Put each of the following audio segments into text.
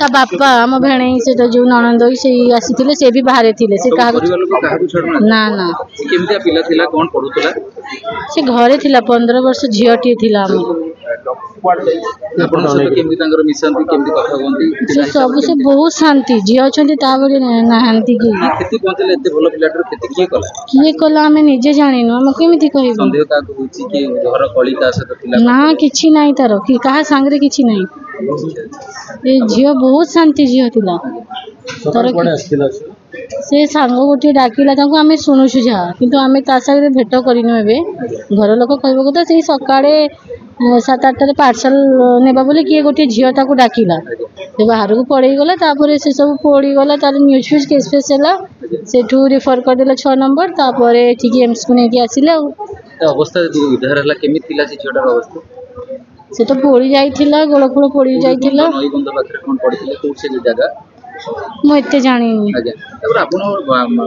ता बापा आम भेणे से जो ननंद से आसी से भी बाहर थे से ना ना से घरे थिला 15 वर्ष झीटी थिला सब से बहुत शांति झी अच्छा नहांती किए कला आम निजे जानिनु आम केमी कह ना कि ना तार कि क्या सांगे कि ना ये झील बहुत शांति झील थिला से सांग गोटे डाकिला आम शुणुचु जहाँ किंतु आम सागर भेट करनु घर लोक कह कथा से सकाळे 7-8 पार्सल नेबा बोले किए गोटे झील ताको डाकिला बाहर को पड़े गला तापर से सब पड़ी गला तार न्यूज फ्यूज केस फेस है सेठू रिफर करदे 6 नंबर तापर ठीक एम्स को लेकिन आसिले अवस्था उद्धार हला केमी थिला से झीलटार अवस्था से तो पड़ी जाइथिला गोड़ खोड़ पड़ी जाइथिला नई बंद पाखरे कोन पड़िथिले कोन से जगह मु एते जानिनी तापर आपण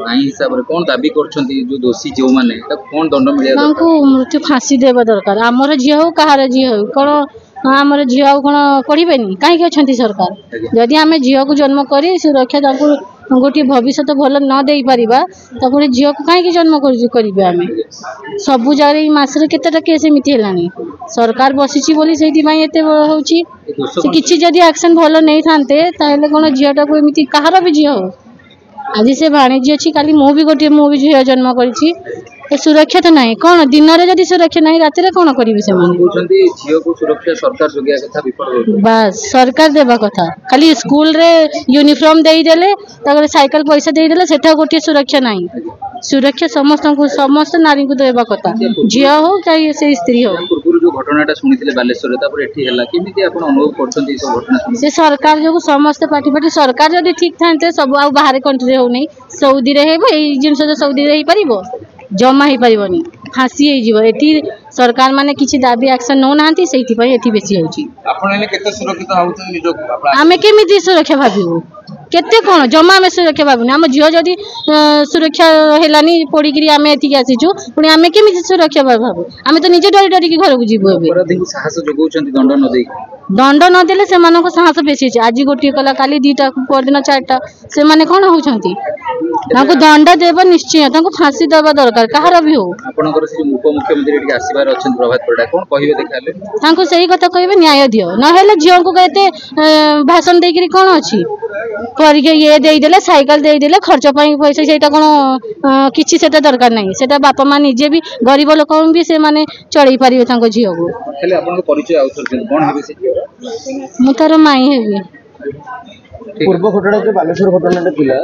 आई हिसाब रे कोन दाबी करछंती जो दोषी जो माने त कोन दंड मिलिया तांको मृत्यु फांसी देबा दरकार हमर झी हो कहार झी हो कोन आमर झी आ कोन पढ़िबेनी काहे के अछंती सरकार जदि आमे झी को जन्म करी सुरक्षा तांको गोटे भविष्य भल न दे पारिबा तापर झी को काहे के जन्म करिबे आमे सब जगह मासरे केतेटा केस एमिति हेलानी सरकार बसिची बोली सेति पई एते होउची से किछि जदि एक्शन भल नै थांते ताहेले कोन झीटा को एमिति कहार भी झी हो आज से वाणिज्य अच्छी काली मु भी झील जन्म करी सुरक्षा तो नहीं कौन दिन में जब सुरक्षा नहीं रात कौन करेंगे बस सरकार देवा कथा खाली स्कूल रे यूनिफॉर्म देदेले साइकिल पैसा देदेले सेठा गोटे सुरक्षा नहीं सुरक्षा समस्त नारी को देवा कथा झी हो चाहे से स्त्री हो से सरकार जो समस्त पार्टी पार्टी सरकार जब ठीक था सब आ बाहर कंट्री हो नहीं सऊदी जिनस सऊदी हो जमा हो पारनी फांसी होती सरकार माने किसी दाबी एक्शन नौ ना से बेसी आम केमी सुरक्षा भावु केते कौन जमा आम सुरक्षा भावुनी आम झील जदि सुरक्षा है पड़ी आम एति आसीचु पुणी आम केमी सुरक्षा भावु आम तो निजे डरी डरिकी घर को जीव दंड नदेले से साहस बेसी आज गोटे कला काली 2टा परदिन 4टा से माने कौन होउछंती दंड देव निश्चय फांसी देवा दरकार कहार भी हो से कथा कहे न्याय दियो ना झील को कहते भाषण देकर कौन अच्छी करके ये देदेले साइकिल देदेले खर्च पैसा से किसी से दरकार नहीं से बापा माँ निजे भी गरीब लोक भी से माने चढ़ई पारे झील को मु तार माई हेबी पूर्व घटना जो बालेश्वर घटना थिला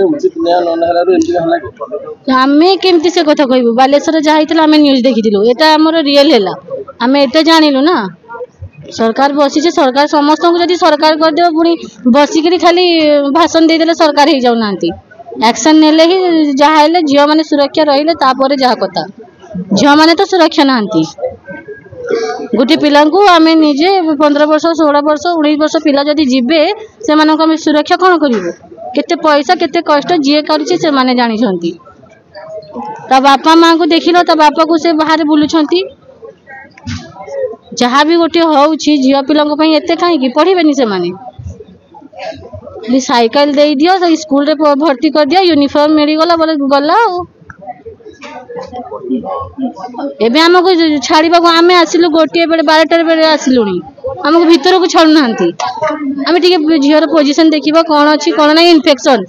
उचित न्याय न आमे केमती से कथा कहबू बालेश्वर जहाँ आम न्यूज देखी एटा आमर रियल है आम एटे जानिलु ना सरकार बसी सरकार समस्त को जब सरकार करदे पुणी बसिक खाली भाषण देदेले सरकार हो जाऊना एक्शन नेले ही जहाँ झील मैंने सुरक्षा रही जहाँ कथा झील मैंने तो सुरक्षा ना गोटे पिला को आम निजे 15 वर्ष 16 वर्ष 19 वर्ष पिला जदि जीवे से सुरक्षा कौन करूँ केते पैसा केते कष्ट जी करी से माने जानी बापा माँ को देख ता बापा को से बाहर बुलूंट जहाँ भी गोटे हूँ झील पिला एत कहीं पढ़े से माने साइकिल दे दियो स्कूल रे भर्ती कर दियो यूनिफॉर्म मिलगला बोले गला एबे हमको छाड़वा को आम आसिलु गोटे बेले 12टा बेले आसिलु आमको भीतर को छाड़ू ना आम झील पोजिशन देखा कौन अच्छी कौन ना इन्फेक्शन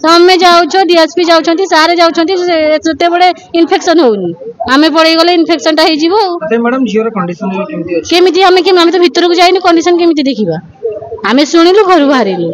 आम जाऊँ डीएसपी जाऊँ सारे जाते बड़े इन्फेक्शन होनी आम पड़े गले इन्फेक्शन टा केमी आम तो भीतर को जाइनु कंडीशन केमी देखा आम शुणिलु घर बाहरिलु